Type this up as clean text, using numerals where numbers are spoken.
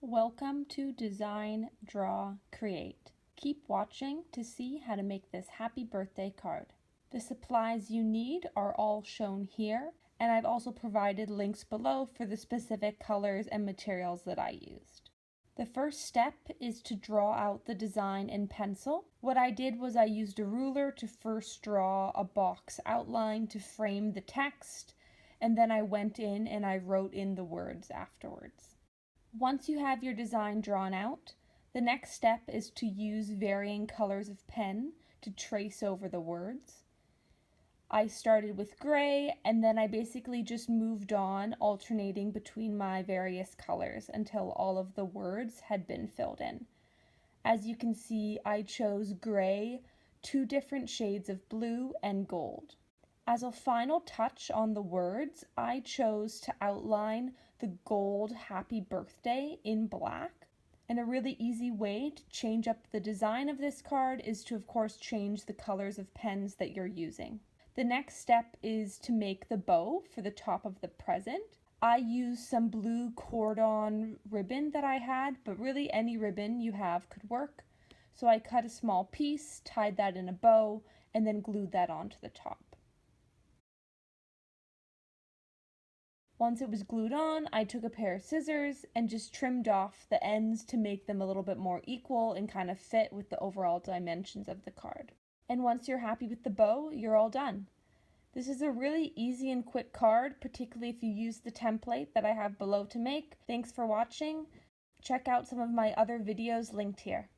Welcome to Design, Draw, Create. Keep watching to see how to make this happy birthday card. The supplies you need are all shown here, and I've also provided links below for the specific colors and materials that I used. The first step is to draw out the design in pencil. What I did was I used a ruler to first draw a box outline to frame the text, and then I went in and I wrote in the words afterwards. Once you have your design drawn out, the next step is to use varying colors of pen to trace over the words. I started with gray and then I basically just moved on, alternating between my various colors until all of the words had been filled in. As you can see, I chose gray, 2 different shades of blue, and gold. As a final touch on the words, I chose to outline the gold happy birthday in black. And a really easy way to change up the design of this card is to, of course, change the colors of pens that you're using. The next step is to make the bow for the top of the present. I used some blue cordon ribbon that I had, but really any ribbon you have could work. So I cut a small piece, tied that in a bow, and then glued that onto the top. Once it was glued on, I took a pair of scissors and just trimmed off the ends to make them a little bit more equal and kind of fit with the overall dimensions of the card. And once you're happy with the bow, you're all done. This is a really easy and quick card, particularly if you use the template that I have below to make. Thanks for watching. Check out some of my other videos linked here.